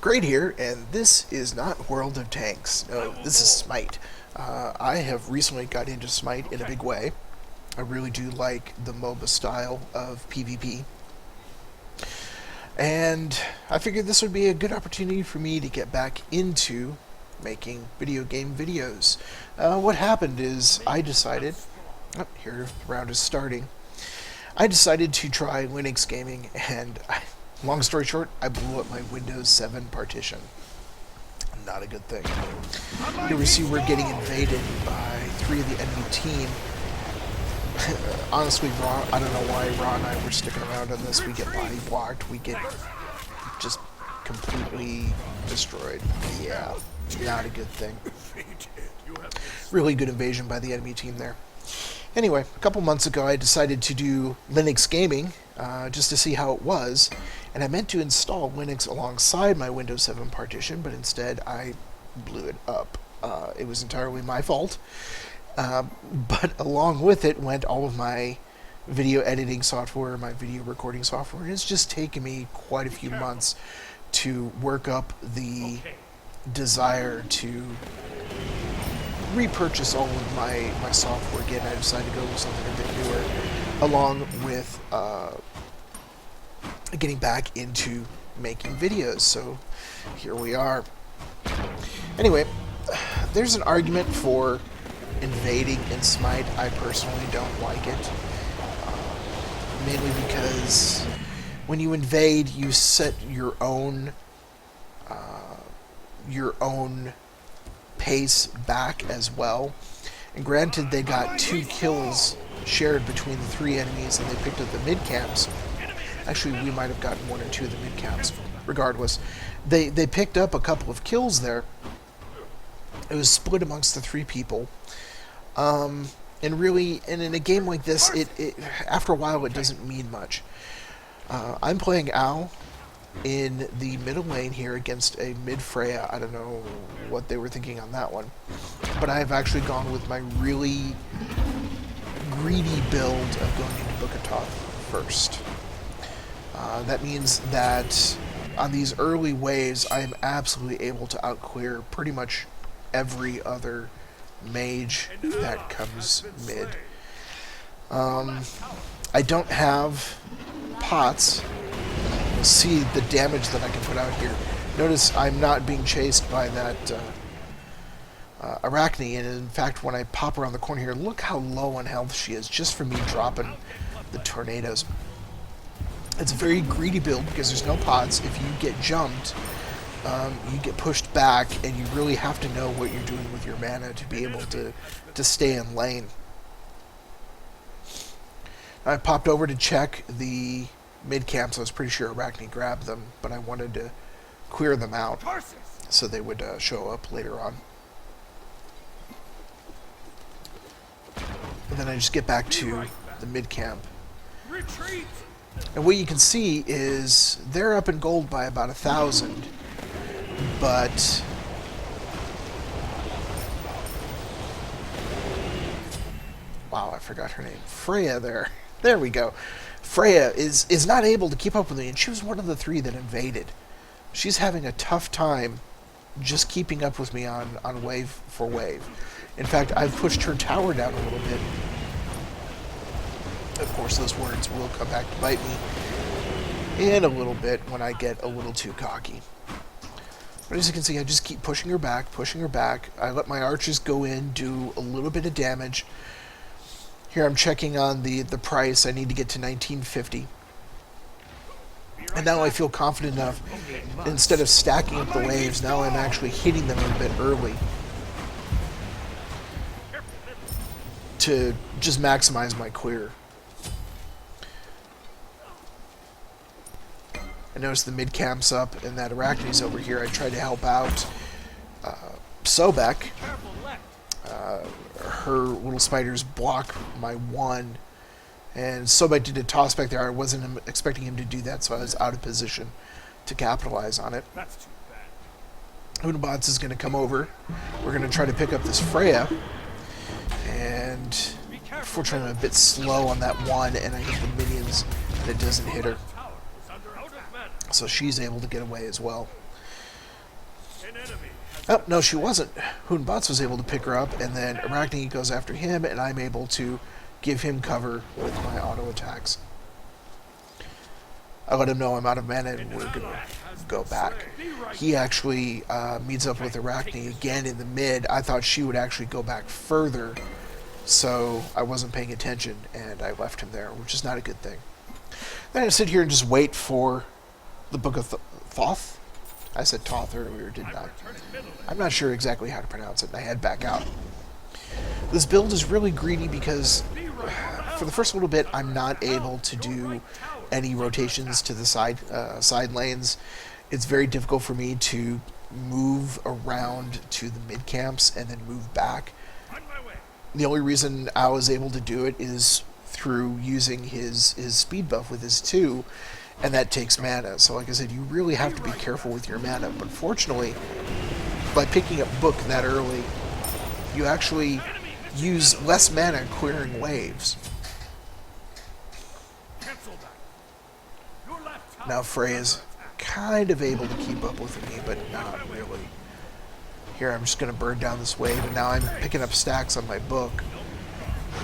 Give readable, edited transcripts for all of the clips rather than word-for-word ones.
Great here, and this is not World of Tanks. No, this is Smite. I have recently got into Smite in a big way. I really do like the MOBA style of PvP. And I figured this would be a good opportunity for me to get back into making video game videos. What happened is I decided, here the round is starting, I decided to try Linux gaming, and long story short, I blew up my Windows 7 partition. Not a good thing. Here we see we're getting invaded by 3 of the enemy team. Honestly, Ron, I don't know why Ron and I were sticking around on this. We get body blocked. We get just completely destroyed. Yeah, not a good thing. Really good invasion by the enemy team there. Anyway, a couple months ago I decided to do Linux gaming just to see how it was, and I meant to install Linux alongside my Windows 7 partition, but instead I blew it up. It was entirely my fault, but along with it went all of my video editing software, my video recording software, and it's just taken me quite a few months to work up the desire to repurchase all of my software again. I decided to go with something a bit newer, along with getting back into making videos. So here we are. Anyway, there's an argument for invading in Smite. I personally don't like it, mainly because when you invade, you set your own pace back as well. And granted, they got 2 kills shared between the 3 enemies, and they picked up the mid camps. Actually, we might have gotten 1 or 2 of the mid camps. Regardless, they picked up a couple of kills there. It was split amongst the 3 people. And really, and in a game like this, it after a while it doesn't mean much. I'm playing Ao in the middle lane here against a mid Freya. I don't know what they were thinking on that one, but I have actually gone with my really greedy build of going into Book of Thoth first. That means that on these early waves, I am absolutely able to outclear pretty much every other mage that comes mid. I don't have pots. See the damage that I can put out here. Notice I'm not being chased by that Arachne, and in fact when I pop around the corner here, look how low on health she is just from me dropping the tornadoes. It's a very greedy build because there's no pots. If you get jumped, you get pushed back, and you really have to know what you're doing with your mana to be able to stay in lane. I popped over to check the mid camps. I was pretty sure Arachne grabbed them, but I wanted to clear them out so they would show up later on. And then I just get back to the mid camp. Retreat! And what you can see is they're up in gold by about 1,000, but wow, I forgot her name. Freya there. There we go. Freya is not able to keep up with me, and she was one of the 3 that invaded. She's having a tough time just keeping up with me on wave for wave. In fact, I've pushed her tower down a little bit. Of course, those words will come back to bite me in a little bit when I get a little too cocky. But as you can see, I just keep pushing her back, pushing her back. I let my archers go in, do a little bit of damage. Here I'm checking on the price. I need to get to 1950. And now I feel confident enough, instead of stacking up the waves, now I'm actually hitting them a bit early to just maximize my clear. I noticed the mid camp's up and that Arachne's over here. I tried to help out Sobek. Her little spiders block my 1, and Sobek did a toss back there. I wasn't expecting him to do that, so I was out of position to capitalize on it. Unabots is going to come over. We're going to try to pick up this Freya, and unfortunately I'm a bit slow on that 1, and I hit the minions, and it doesn't hit her. So she's able to get away as well. Oh, no, she wasn't. Hunbats was able to pick her up, and then Arachne goes after him, and I'm able to give him cover with my auto attacks. I let him know I'm out of mana and we're going to go back. He actually meets up with Arachne again in the mid. I thought she would actually go back further, so I wasn't paying attention, and I left him there, which is not a good thing. Then I sit here and just wait for the Book of Thoth. I said Thoth earlier, didn't I? I'm not sure exactly how to pronounce it, and I head back out. This build is really greedy because for the first little bit, I'm not able to do any rotations to the side lanes. It's very difficult for me to move around to the mid camps and then move back. The only reason I was able to do it is through using his speed buff with his 2, and that takes mana. So like I said, you really have to be careful with your mana. But fortunately, by picking up Book that early, you actually use less mana clearing waves. Now Freya's kind of able to keep up with me, but not really. Here I'm just going to burn down this wave, and now I'm picking up stacks on my Book,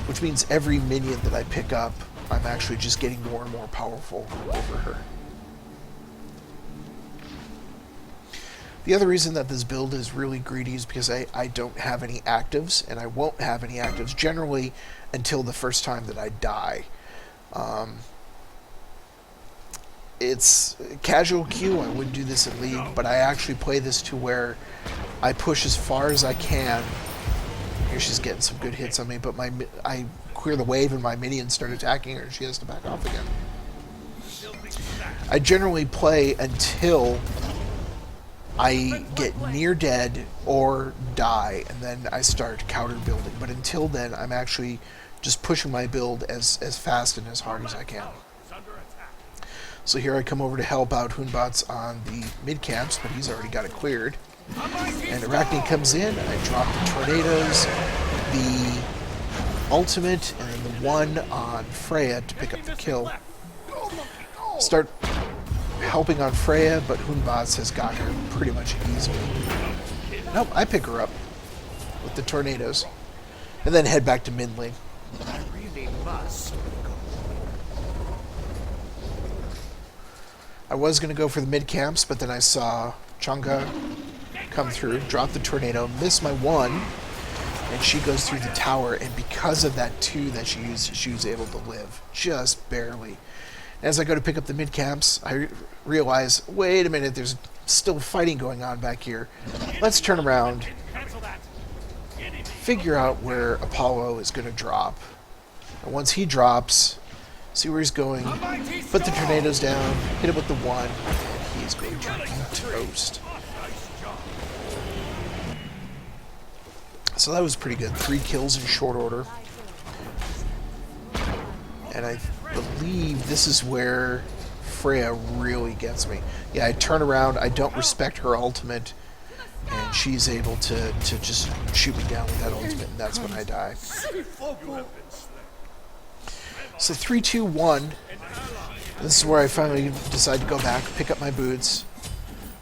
which means every minion that I pick up, I'm actually just getting more and more powerful over her. The other reason that this build is really greedy is because I don't have any actives, and I won't have any actives generally until the first time that I die. It's casual queue. I wouldn't do this in League, but I actually play this to where I push as far as I can. Here she's getting some good hits on me, but I clear the wave and my minions start attacking her and she has to back off again. I generally play until I get near dead or die, and then I start counter building. But until then, I'm actually just pushing my build as fast and as hard as I can. So here I come over to help out Hunbats on the mid camps, but he's already got it cleared. And Arachne comes in, I drop the tornadoes, the ultimate, and then the one on Freya to pick up the kill. Start helping on Freya, but Hunbats has got her pretty much easily. Nope, I pick her up with the tornadoes, and then head back to mid lane. I really must. I was going to go for the mid camps, but then I saw Chang'e come through, drop the tornado, miss my 1, and she goes through the tower, and because of that 2 that she used, she was able to live, just barely. As I go to pick up the mid camps, I realize, wait a minute, there's still fighting going on back here. Let's turn around, figure out where Apollo is going to drop. And once he drops, see where he's going, put the tornadoes down, hit him with the 1, and he's going to be toast. So that was pretty good. 3 kills in short order. And I believe this is where Freya really gets me. Yeah, I turn around, I don't respect her ultimate, and she's able to just shoot me down with that ultimate, and that's when I die. So 3, 2, 1. This is where I finally decide to go back, pick up my boots.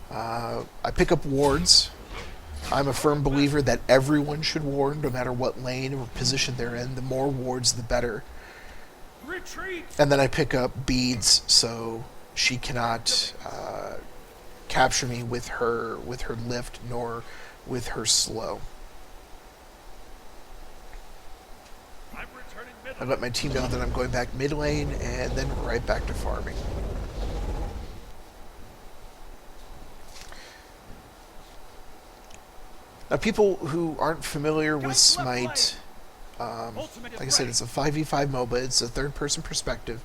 I pick up wards. I'm a firm believer that everyone should ward, no matter what lane or position they're in. The more wards, the better. Retreat. And then I pick up beads, so she cannot capture me with her lift, nor with her slow. I let my team know that I'm going back mid lane, and then right back to farming. Now, people who aren't familiar with Smite, like I said, it's a 5v5 MOBA. It's a third-person perspective,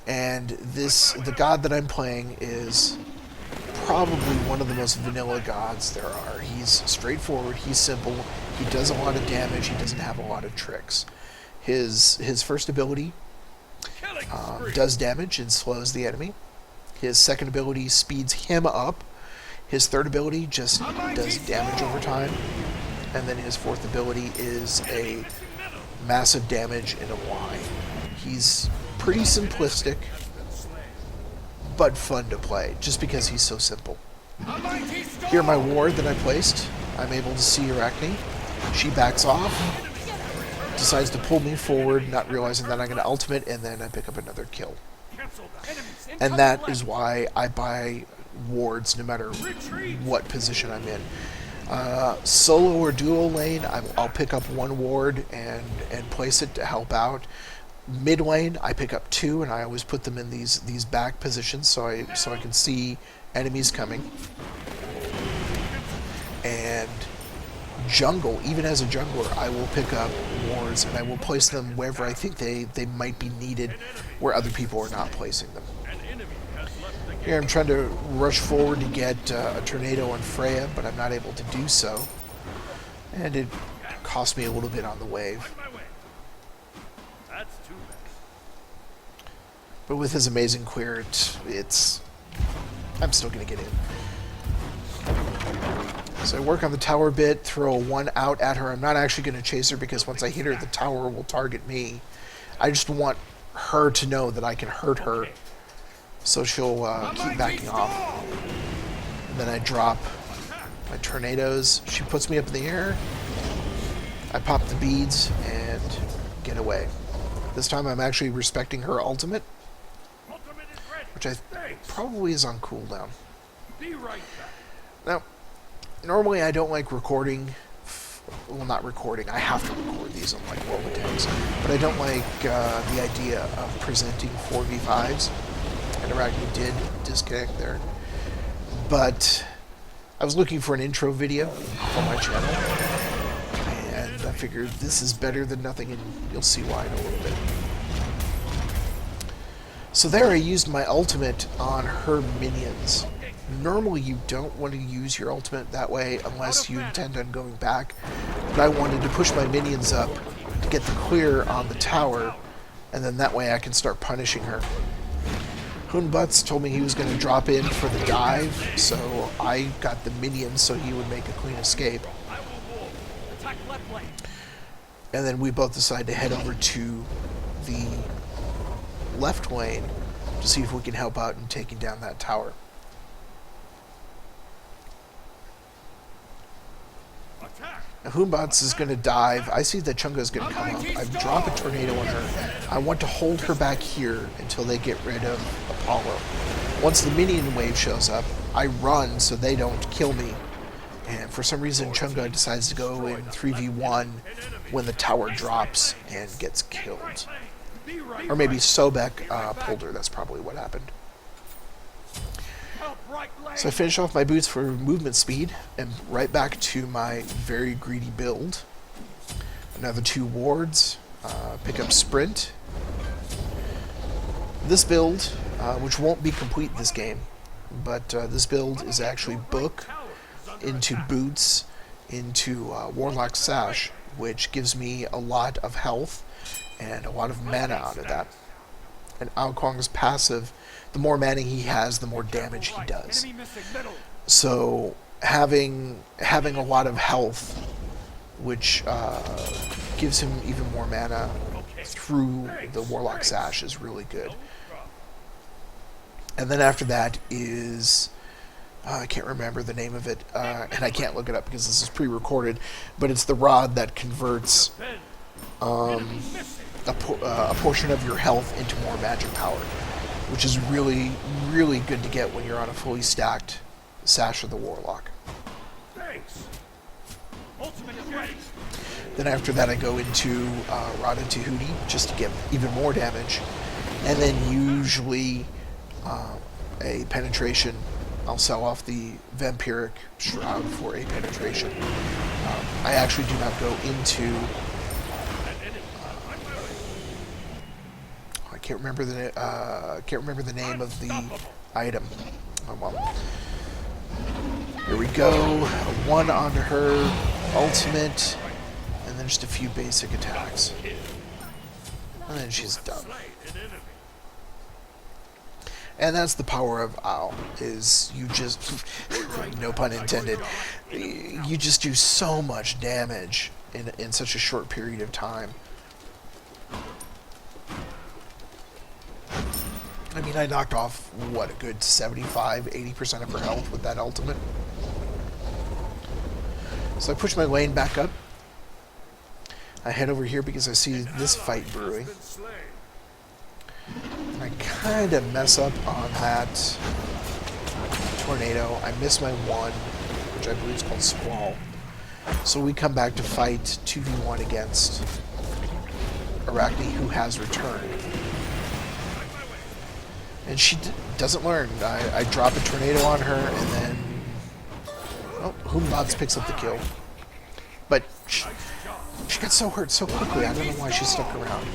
and the god that I'm playing is probably one of the most vanilla gods there are. He's straightforward. He's simple. He does a lot of damage. He doesn't have a lot of tricks. His first ability does damage and slows the enemy. His second ability speeds him up. His third ability just does damage over time. And then his fourth ability is a massive damage in a Y. He's pretty simplistic, but fun to play, just because he's so simple. A mighty storm. Here, my ward that I placed. I'm able to see Arachne. She backs off, decides to pull me forward, not realizing that I'm going to ultimate, and then I pick up another kill. Cancel that. Enemies And incoming that left. is why I buy wards no matter what position I'm in. Solo or duo lane, I'll pick up one ward and place it to help out. Mid lane, I pick up two, and I always put them in these back positions so I can see enemies coming. And jungle, even as a jungler, I will pick up wards and I will place them wherever I think they might be needed, where other people are not placing them. Here I'm trying to rush forward to get a tornado on Freya, but I'm not able to do so. And it cost me a little bit on the wave. That's too bad. But with his amazing clear, I'm still going to get in. So I work on the tower bit, throw one out at her. I'm not actually going to chase her because once I hit her, the tower will target me. I just want her to know that I can hurt her, so she'll keep backing off. And then I drop my tornadoes. She puts me up in the air. I pop the beads and get away. This time I'm actually respecting her ultimate, Ultimate is ready. which I probably is on cooldown. Be right back. Now, normally I don't like recording, well, not recording, I have to record these on like World of Tanks, but I don't like the idea of presenting 4v5s, and Arachne did disconnect there. But I was looking for an intro video for my channel, and I figured this is better than nothing, and you'll see why in a little bit. So there I used my ultimate on her minions. Normally you don't want to use your ultimate that way unless you intend on going back, but I wanted to push my minions up to get the clear on the tower, and then that way I can start punishing her. Hoonbutts told me he was going to drop in for the dive, so I got the minions so he would make a clean escape. I will move. Attack left lane. And then we both decided to head over to the left lane to see if we can help out in taking down that tower. Attack. Now Hoonbutts is going to dive. I see that Chunga is going to come up. I drop a tornado on her. I want to hold her back here until they get rid of Apollo. Once the minion wave shows up, I run so they don't kill me. And for some reason, Chunga decides to go in 3v1 when the tower drops and gets killed. Be right. Or maybe Sobek pulled her. That's probably what happened. Help right lane. So I finish off my boots for movement speed and right back to my very greedy build. Another 2 wards, pick up sprint. This build, which won't be complete this game, but this build is actually book into boots into Warlock Sash, which gives me a lot of health and a lot of mana out of that. And Ao Kuang's passive, the more mana he has, the more damage he does. Enemy missing middle. So having a lot of health, which gives him even more mana through the Warlock Sash, is really good. And then after that is, I can't remember the name of it, and I can't look it up because this is pre-recorded, but it's the rod that converts a portion of your health into more magic power, which is really, really good to get when you're on a fully stacked Sash of the Warlock. Thanks. Ultimate is ready. Then after that I go into Rod into Hootie just to get even more damage, and then usually a penetration. I'll sell off the Vampiric Shroud for a penetration. I actually do not go into I can't remember the name of the item. Oh well. Here we go. A 1 onto her ultimate, and then just a few basic attacks, and then she's done. And that's the power of Ao, is you just, no pun intended, you just do so much damage in such a short period of time. I mean, I knocked off, what, a good 75, 80% of her health with that ultimate. So I push my lane back up. I head over here because I see this fight brewing. And I kind of mess up on that tornado. I miss my one, which I believe is called Squall. So we come back to fight 2v1 against Arachne, who has returned. And she doesn't learn. I drop a tornado on her, and then... Oh, Humbats picks up the kill. But she got so hurt so quickly, I don't know why she stuck around.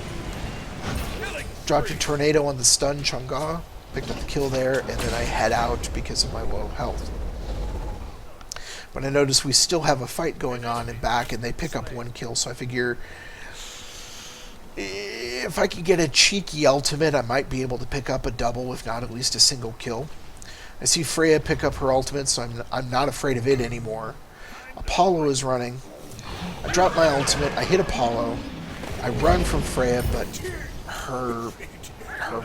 Dropped a tornado on the stun Chang'e, picked up the kill there, and then I head out because of my low health. But I notice we still have a fight going on and back, and they pick up one kill, so I figure if I could get a cheeky ultimate, I might be able to pick up a double, if not at least a single kill. I see Freya pick up her ultimate, so I'm not afraid of it anymore. Apollo is running. I drop my ultimate, I hit Apollo, I run from Freya, but her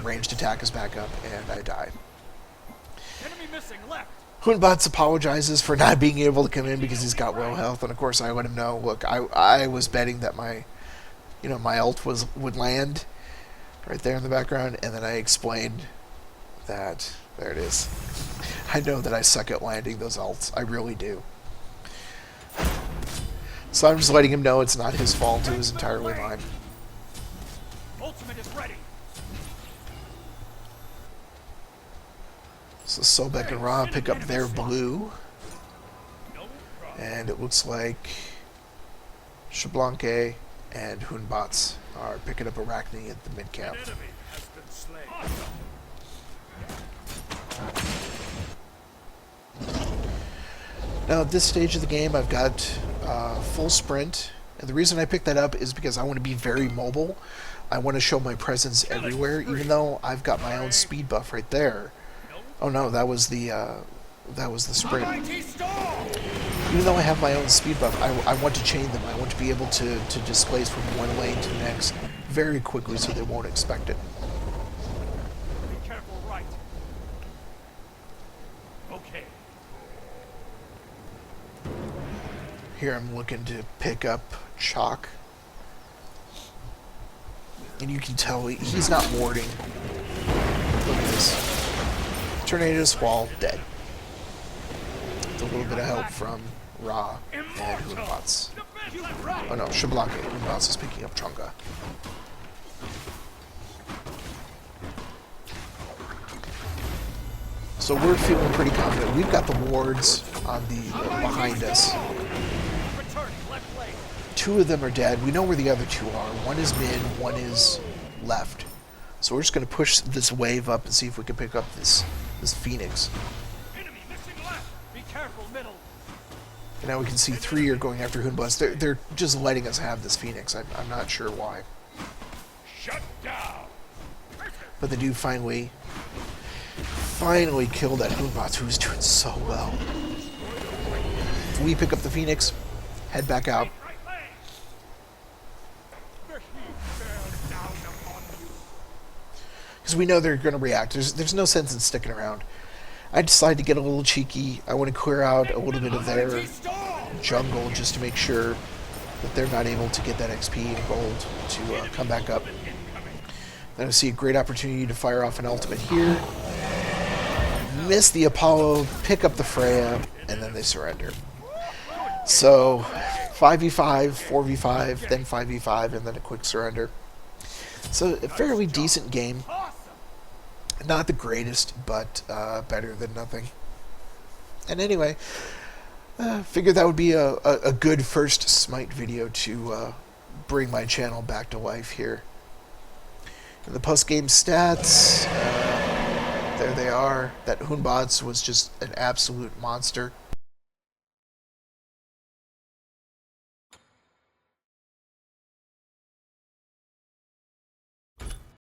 ranged attack is back up, and I die. Enemy missing left. Humbats apologizes for not being able to come in because he's got low health, and of course I let him know, look, I was betting that my ult would land right there in the background, and then I explained that, there it is. I know that I suck at landing those ults, I really do. So I'm just letting him know it's not his fault, it was entirely mine. Ultimate is ready. So Sobek and Ra pick up their blue. And it looks like Xbalanque and Humbats are picking up Arachne at the mid camp. Now at this stage of the game I've got full sprint, and the reason I picked that up is because I want to be very mobile. I want to show my presence everywhere, even though I've got my own speed buff right there. Oh no, that was the sprint. Even though I have my own speed buff, I want to chain them. I want to be able to displace from one lane to the next very quickly so they won't expect it. Be careful, right. Okay. Here I'm looking to pick up Chalk. And you can tell he's not warding. Look at this. Tornado Squall, dead. With a little bit of help from Ra and Humbats. Oh no, Xbalanque. Humbats is picking up Chang'e. So we're feeling pretty confident. We've got the wards on the behind us. Two of them are dead. We know where the other two are. One is mid, one is left. So we're just going to push this wave up and see if we can pick up this Phoenix. Enemy missing left. Be careful, middle. And now we can see three are going after Humbats. They're just letting us have this Phoenix. I'm not sure why. Shut down. But they do finally kill that Humbats, who's doing so well. If we pick up the Phoenix, head back out. Because we know they're going to react. There's no sense in sticking around. I decided to get a little cheeky. I want to clear out a little bit of their jungle just to make sure that they're not able to get that XP and gold to come back up. Then I see a great opportunity to fire off an ultimate here. Miss the Apollo, pick up the Freya, and then they surrender. So 5v5, 4v5, then 5v5, and then a quick surrender. So a fairly decent game. Not the greatest, but better than nothing. And anyway, figured that would be a good first Smite video to bring my channel back to life here. And the post-game stats, there they are. That Humbats was just an absolute monster.